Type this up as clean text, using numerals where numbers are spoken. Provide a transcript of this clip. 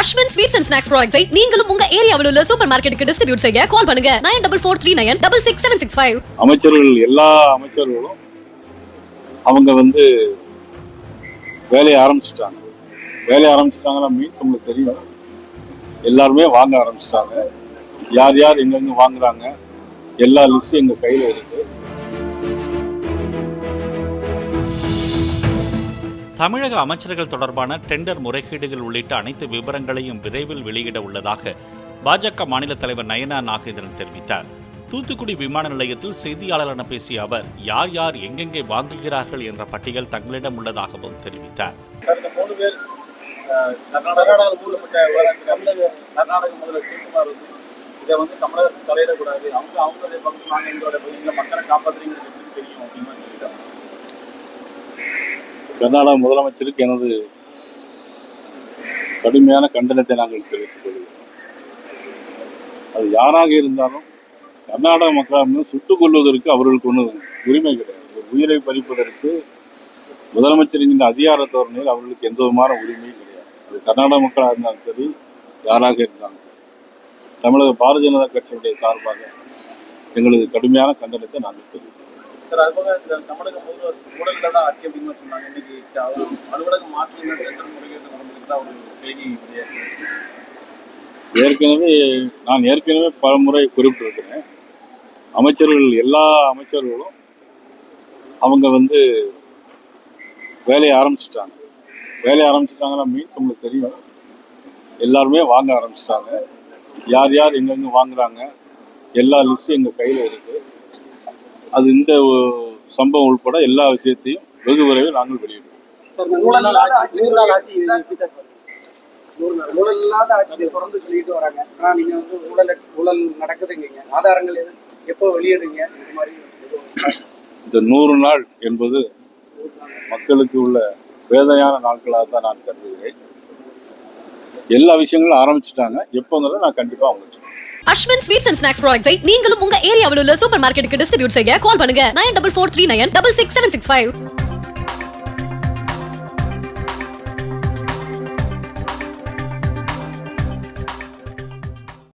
Ashwin sweets and snacks ப்ராடக்ட்ஸை நீங்களும் உங்க ஏரியாவில் உள்ள சூப்பர் மார்க்கெட்டுக்கு டிஸ்ட்ரிபியூட் செய்ய கால் பண்ணுங்க 9443966765. அமைச்சர்கள் எல்லா அமைச்சர்களும் அவங்க வேலையை ஆரம்பிச்சிட்டாங்கன்னா மீன்ஸ் உங்களுக்கு தெரியும், எல்லாருமே வாங்க ஆரம்பிச்சிட்டாங்க. யார் யார் எங்கெங்க வாங்குறாங்க எல்லா லிஸ்டும் எங்க கையில இருக்கு. தமிழக அமைச்சர்கள் தொடர்பான டெண்டர் முறைகேடுகள் உள்ளிட்ட அனைத்து விவரங்களையும் விரைவில் வெளியிட உள்ளதாக பாஜக மாநில தலைவர் நயனா நாகேந்திரன் தெரிவித்தார். தூத்துக்குடி விமான நிலையத்தில் செய்தியாளரிடம் பேசிய அவர், யார் யார் எங்கெங்கே வாங்குகிறார்கள் என்ற பட்டியல் தங்களிடம் உள்ளதாகவும் தெரிவித்தார். கர்நாடக முதல்வர் சிவகுமார் இதை தமிழகத்தில் தலையிடக்கூடாது, அவங்களுடைய பக்கம் நாங்கள் எங்களோட மக்களை காப்பாற்றுறீங்கிறது தெரியும் அப்படின்னு சொல்லிட்டாங்க. கர்நாடக முதலமைச்சருக்கு எனது கடுமையான கண்டனத்தை நாங்கள் தெரிவித்துக் கொள்கிறோம். அது யாராக இருந்தாலும் கர்நாடக மக்கள் சுட்டுக் கொள்வதற்கு அவர்களுக்கு ஒன்றும் உரிமை கிடையாது. உயிரை பறிப்பதற்கு முதலமைச்சரின் அதிகார தோரணையில் அவர்களுக்கு எந்த விதமான உரிமையும் கிடையாது. அது கர்நாடக மக்களாக இருந்தாலும் சரி, யாராக இருந்தாலும் சரி, தமிழக பாரதிய ஜனதா கட்சியுடைய சார்பாக எங்களது கடுமையான கண்டனத்தை நாங்கள் தெரிவித்தோம். சார், அதுபோக தமிழக முதல்வர் ஊழலில் தான் ஆட்சி அப்படின்னு சொன்னாங்க. இன்னைக்கு அலுவலகம் மாற்றி முறைகேடு நடந்திருந்தா ஒரு செய்தி ஏற்கனவே பல முறை குறிப்பிட்டிருக்கிறேன். எல்லா அமைச்சர்களும் அவங்க வேலையை ஆரம்பிச்சிட்டாங்கன்னா மீன்ஸ் உங்களுக்கு தெரியும், எல்லாருமே வாங்க ஆரம்பிச்சிட்டாங்க. யார் யார் எங்கெங்க வாங்குறாங்க எல்லா லிஸ்டும் எங்க கையில இருக்கு. அது இந்த சம்பவம் உள்பட எல்லா விஷயத்தையும் வெகு விரைவில் நாங்கள் வெளியிடுவோம். இந்த 100 நாள் என்பது மக்களுக்கு உள்ள வேதனையான நாட்களாக தான் நான் கருதுகிறேன். எல்லா விஷயங்களும் ஆரம்பிச்சுட்டாங்க. எப்போங்கிறத நான் கண்டிப்பா அவங்க அஸ்வின் ஸ்வீட்ஸ் அண்ட் ஸ்நாக்ஸ் ப்ராடக்ட்ஸை நீங்களும் உங்க ஏரியாவில் உள்ள சூப்பர் மார்க்கெட்டுக்கு டிஸ்ட்ரிபியூட் செய்ய கால் பண்ணுங்க 9443966765.